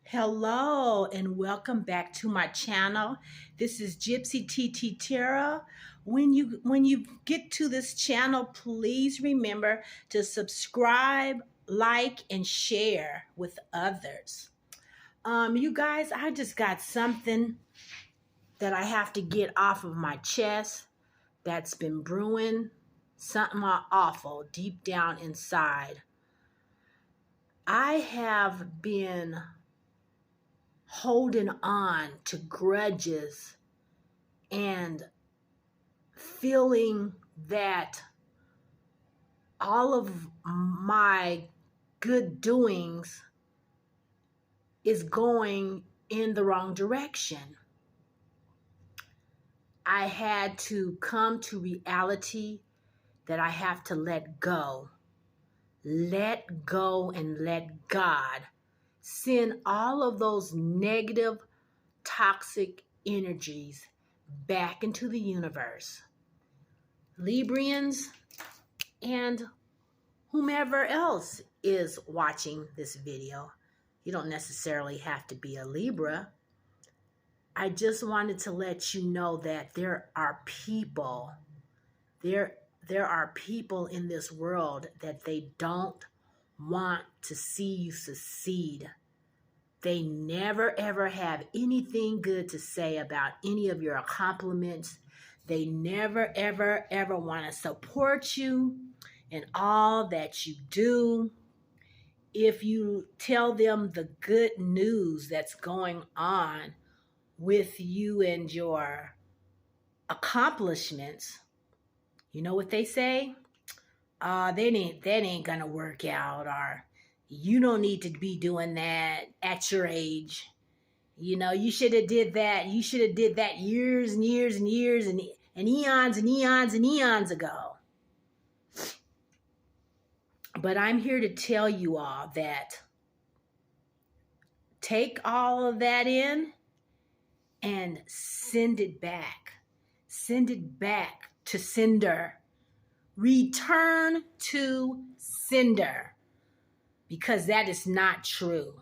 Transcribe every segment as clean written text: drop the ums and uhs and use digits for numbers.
Hello and welcome back to my channel. This is Gypsy TT Tara. When you get to this channel, please remember to subscribe, like, and share with others. You guys, I just got something that I have to get off of my chest that's been brewing, something awful deep down inside. I have been holding on to grudges and feeling that all of my good doings is going in the wrong direction. I had to come to reality that I have to let go. Let go and let God send all of those negative, toxic energies back into the universe. Librians and whomever else is watching this video. You don't necessarily have to be a Libra. I just wanted to let you know that there are people, there are people in this world that they don't want to see you succeed. They never ever have anything good to say about any of your accomplishments. They never ever want to support you in all that you do. If you tell them the good news that's going on with you and your accomplishments, you know what they say? That ain't gonna work out, or you don't need to be doing that at your age. You know, you should have did that. You should have did that years and years and years and eons and eons and eons ago. But I'm here to tell you all that take all of that in and send it back. Send it back to sender. Return to sender. Because that is not true.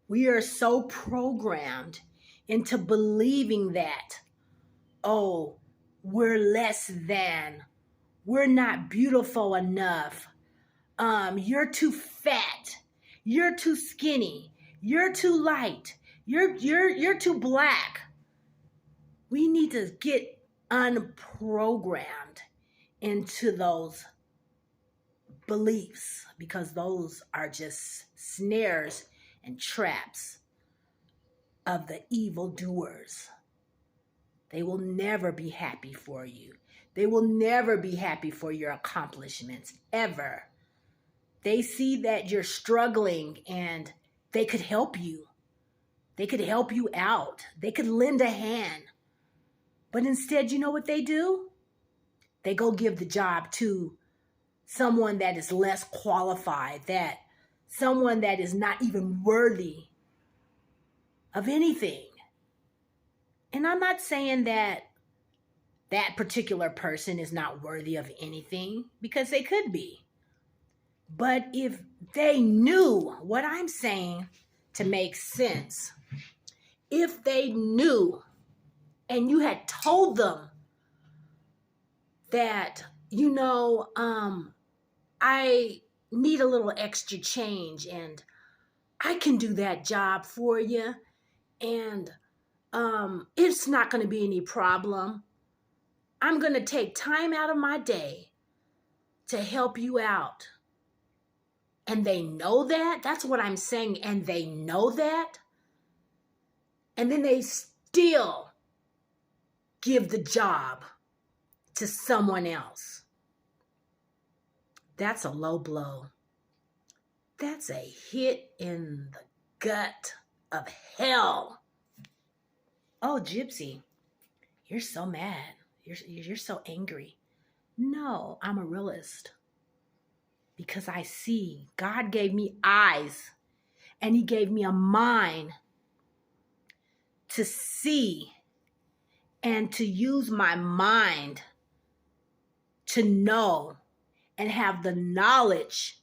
We are so programmed into believing that, oh, we're less than, we're not beautiful enough, you're too fat, you're too skinny, you're too light, you're too black. We need to get unprogrammed into those beliefs, because those are just snares and traps of the evildoers. They will never be happy for you. They will never be happy for your accomplishments, ever. They see that you're struggling and they could help you. They could help you out. They could lend a hand. But instead, you know what they do? They go give the job to someone that is less qualified, that someone that is not even worthy of anything. And I'm not saying that that particular person is not worthy of anything, because they could be. But if they knew what I'm saying to make sense, if they knew and you had told them that, I need a little extra change and I can do that job for you, and it's not going to be any problem. I'm going to take time out of my day to help you out. And they know that. That's what I'm saying. And they know that. And then they still give the job to someone else. That's a low blow. That's a hit in the gut of hell. Oh, Gypsy, you're so mad. You're so angry. No, I'm a realist. Because I see. God gave me eyes and he gave me a mind to see and to use my mind to know and have the knowledge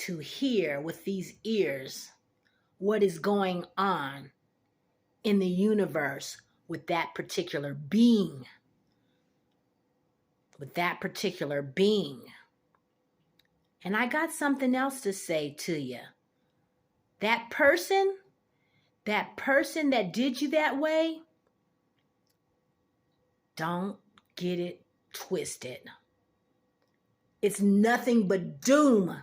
to hear with these ears what is going on in the universe with that particular being. With that particular being. And I got something else to say to you. That person that did you that way, don't get it twisted. It's nothing but doom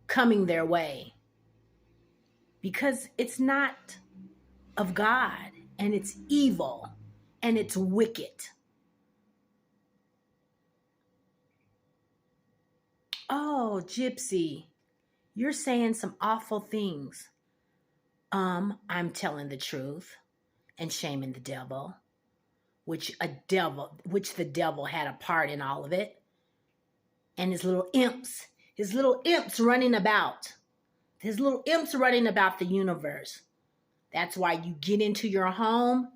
coming their way. Because it's not of God, and it's evil, and it's wicked. Oh, Gypsy, you're saying some awful things. I'm telling the truth and shaming the devil, which the devil had a part in all of it. And his little imps running about. His little imps running about the universe. That's why you get into your home,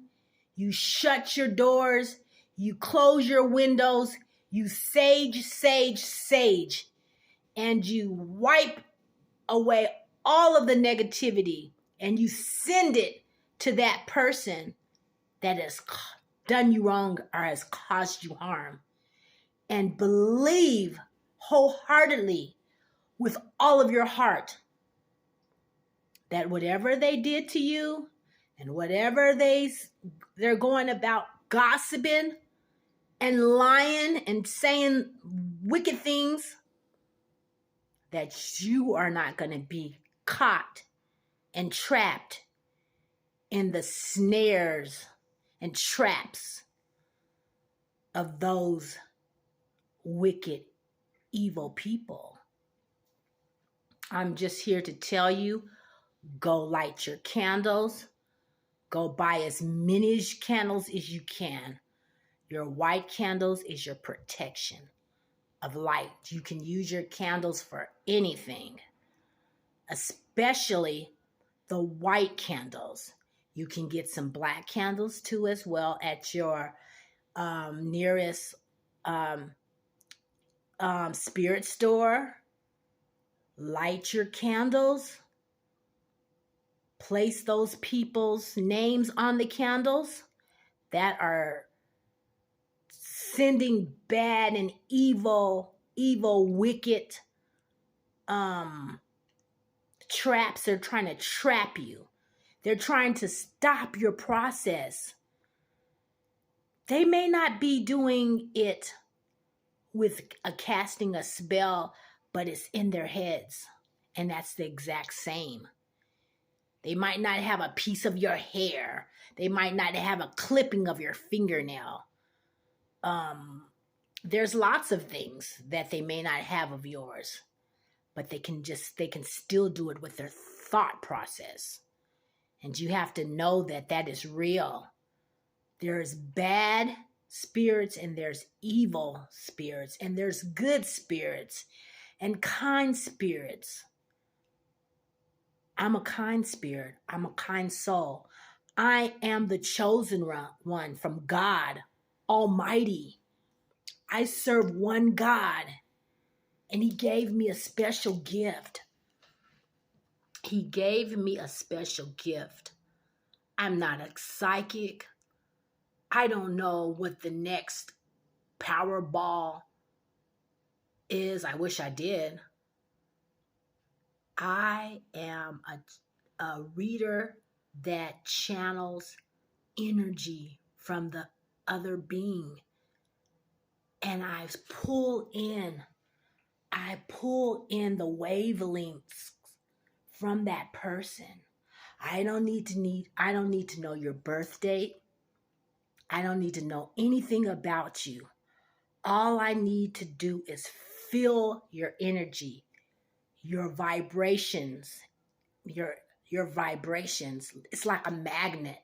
you shut your doors, you close your windows, you sage, and you wipe away all of the negativity, and you send it to that person that has done you wrong or has caused you harm. And believe wholeheartedly with all of your heart that whatever they did to you and whatever they're going about gossiping and lying and saying wicked things, that you are not going to be caught and trapped in the snares and traps of those wicked, evil people. I'm just here to tell you, go light your candles. Go buy as many candles as you can. Your white candles is your protection of light. You can use your candles for anything, especially the white candles. You can get some black candles too as well at your nearest spirit store. Light your candles. Place those people's names on the candles that are sending bad and evil, wicked traps. They're trying to trap you. They're trying to stop your process. They may not be doing it with casting a spell, but it's in their heads. And that's the exact same. They might not have a piece of your hair. They might not have a clipping of your fingernail. There's lots of things that they may not have of yours, but they can still do it with their thought process. And you have to know that that is real. There's bad spirits and there's evil spirits and there's good spirits and kind spirits. I'm a kind spirit. I'm a kind soul. I am the chosen one from God Almighty. I serve one God, and He gave me a special gift. He gave me a special gift. I'm not a psychic. I don't know what the next Powerball is. I wish I did. I am a reader that channels energy from the other being. And I pull in the wavelengths from that person. I don't need to know your birth date. I don't need to know anything about you. All I need to do is feel your energy, your vibrations, your vibrations. It's like a magnet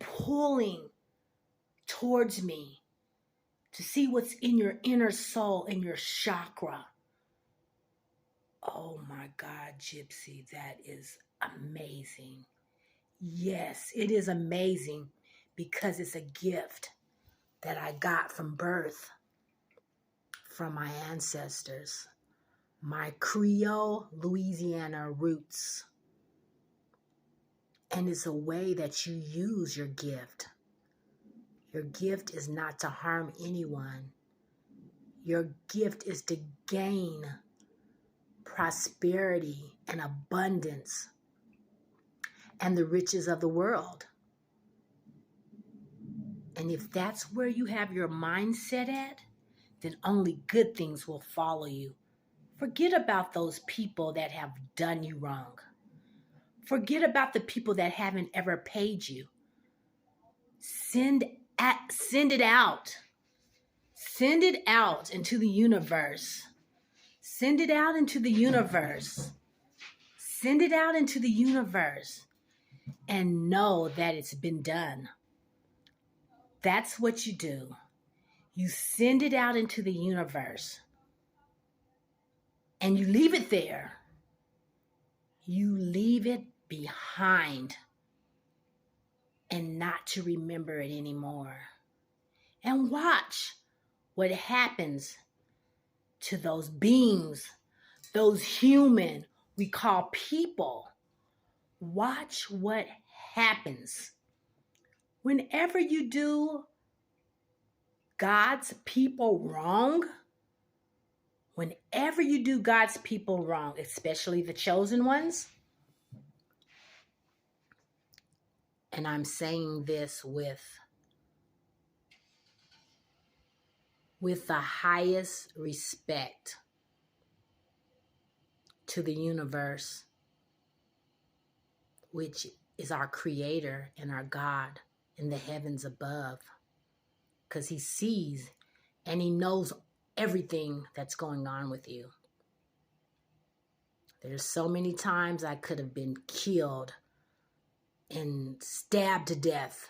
pulling towards me to see what's in your inner soul, in your chakra. Oh my God, Gypsy, that is amazing. Yes, it is amazing because it's a gift that I got from birth, from my ancestors, my Creole Louisiana roots. And it's a way that you use your gift. Your gift is not to harm anyone. Your gift is to gain prosperity and abundance and the riches of the world. And if that's where you have your mindset at, then only good things will follow you. Forget about those people that have done you wrong. Forget about the people that haven't ever paid you. Send it out. Send it out into the universe. Send it out into the universe. Send it out into the universe and know that it's been done. That's what you do. You send it out into the universe and you leave it there. You leave it behind and not to remember it anymore. And watch what happens to those beings, those human we call people. Watch what happens. Whenever you do God's people wrong, whenever you do God's people wrong, especially the chosen ones, and I'm saying this with the highest respect to the universe, which is our creator and our God in the heavens above, because he sees and he knows everything that's going on with you. There's so many times I could have been killed and stabbed to death.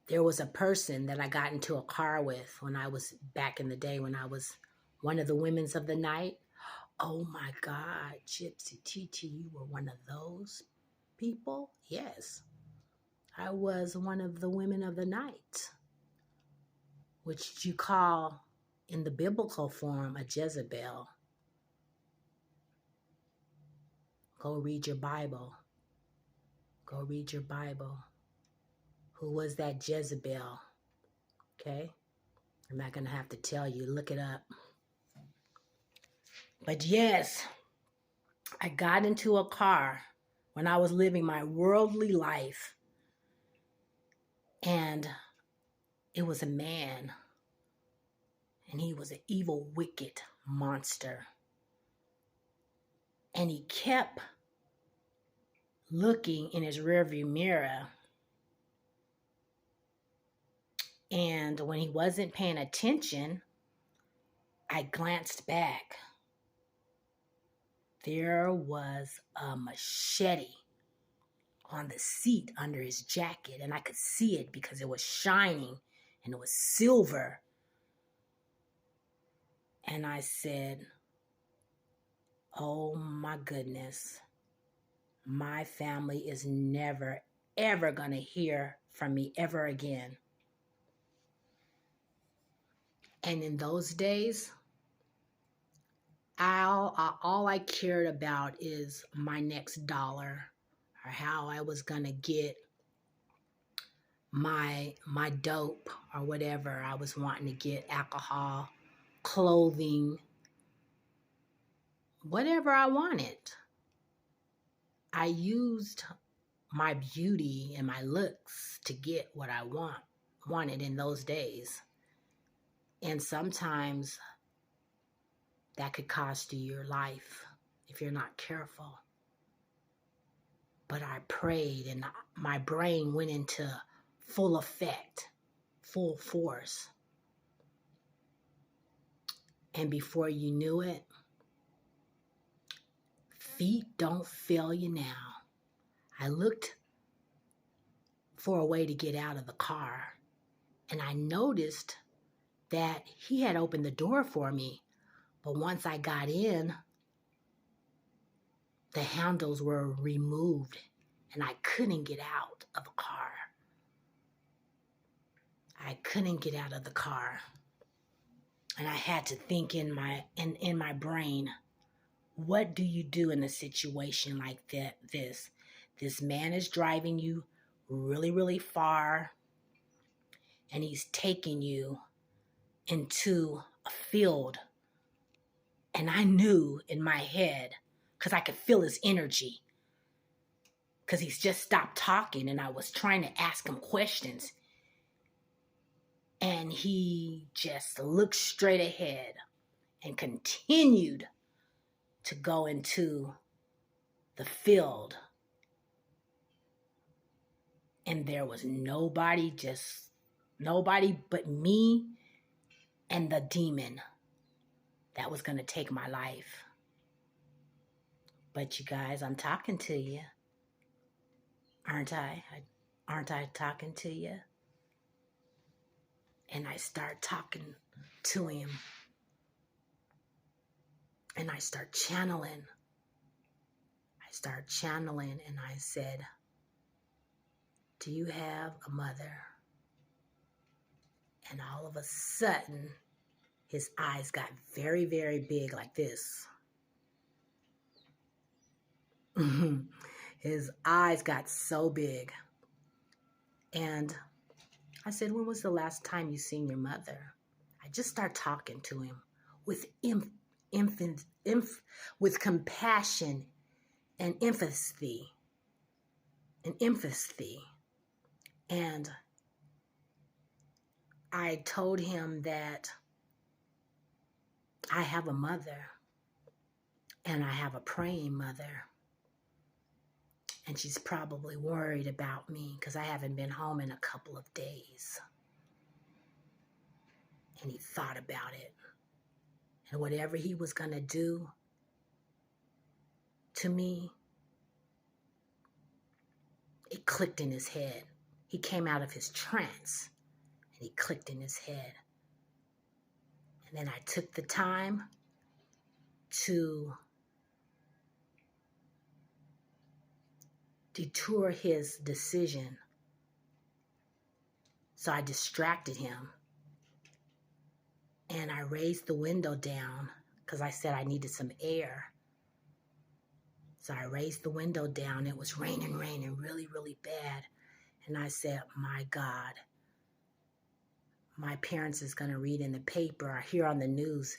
There was a person that I got into a car with when I was back in the day, when I was one of the women's of the night. Oh my God, Gypsy Titi, you were one of those people? Yes, I was one of the women of the night, which you call in the biblical form a Jezebel. Go read your Bible. Go read your Bible. Who was that Jezebel? Okay? I'm not going to have to tell you. Look it up. But yes, I got into a car when I was living my worldly life. And it was a man. And he was an evil, wicked monster. And he kept looking in his rearview mirror. And when he wasn't paying attention, I glanced back. There was a machete on the seat under his jacket, and I could see it because it was shining and it was silver. And I said, oh my goodness, my family is never, ever going to hear from me ever again. And in those days, all I cared about is my next dollar, or how I was going to get my dope or whatever I was wanting to get, alcohol, clothing, whatever I wanted. I used my beauty and my looks to get what I wanted in those days. And sometimes that could cost you your life if you're not careful. But I prayed and my brain went into full effect, full force. And before you knew it, feet don't fail you now. I looked for a way to get out of the car, and I noticed that he had opened the door for me. But once I got in, the handles were removed and I couldn't get out of the car. I couldn't get out of the car. And I had to think in my brain, what do you do in a situation like this? This man is driving you really, really far, and he's taking you into a field. And I knew in my head, because I could feel his energy, because he's just stopped talking, and I was trying to ask him questions. And he just looked straight ahead and continued to go into the field. And there was nobody but me and the demon that was going to take my life. But you guys, I'm talking to you. Aren't I? Aren't I talking to you? And I start talking to him. And I start channeling. And I said, do you have a mother? And all of a sudden, his eyes got very, very big like this. His eyes got so big. And I said, when was the last time you seen your mother? I just start talking to him with with compassion and empathy. And I told him that I have a mother, and I have a praying mother. And she's probably worried about me because I haven't been home in a couple of days. And he thought about it. And whatever he was going to do to me, it clicked in his head. He came out of his trance and he clicked in his head. And then I took the time to detour his decision. So I distracted him. And I raised the window down because I said I needed some air. So I raised the window down. It was raining really, really bad. And I said, my God, my parents is going to read in the paper or hear on the news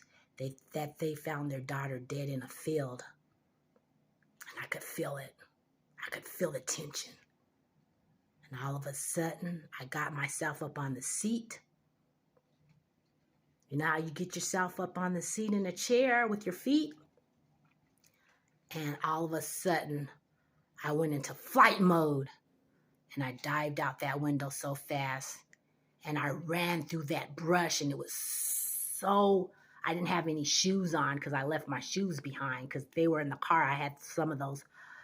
that they found their daughter dead in a field. And I could feel it. I could feel the tension. And all of a sudden, I got myself up on the seat. You know how you get yourself up on the seat in a chair with your feet? And all of a sudden, I went into flight mode. And I dived out that window so fast. And I ran through that brush. And it was so... I didn't have any shoes on because I left my shoes behind because they were in the car. I had some of those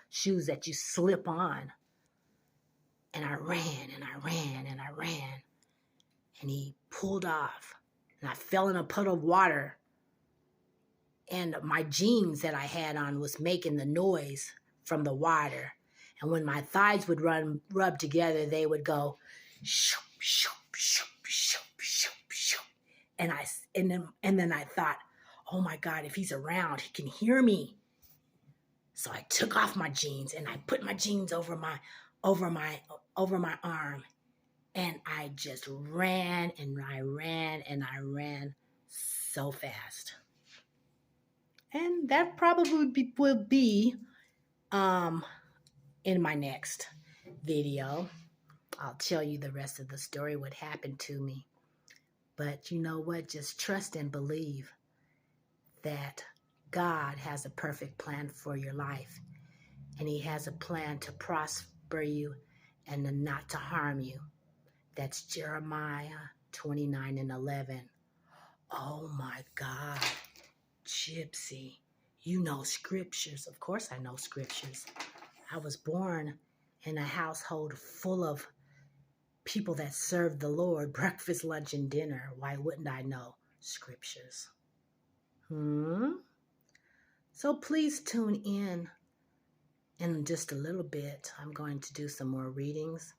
shoes that you slip on. And I ran and I ran and I ran. And he pulled off. And I fell in a puddle of water. And my jeans that I had on was making the noise from the water. And when my thighs would rub together, they would go shoop, shoop, shoop, shoop, shoop, shoop. And then I thought, oh my God, if he's around, he can hear me. So I took off my jeans and I put my jeans over my arm. And I just ran and I ran and I ran so fast. And that probably will be in my next video. I'll tell you the rest of the story, what happened to me. But you know what? Just trust and believe that God has a perfect plan for your life. And he has a plan to prosper you and not to harm you. That's Jeremiah 29:11. Oh my God, Gypsy, you know scriptures. Of course I know scriptures. I was born in a household full of people that served the Lord, breakfast, lunch, and dinner. Why wouldn't I know scriptures? So please tune in just a little bit. I'm going to do some more readings,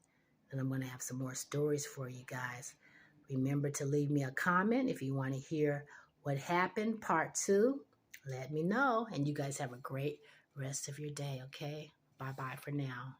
and I'm going to have some more stories for you guys. Remember to leave me a comment if you want to hear What happened, part two? Let me know. And you guys have a great rest of your day, okay? Bye-bye for now.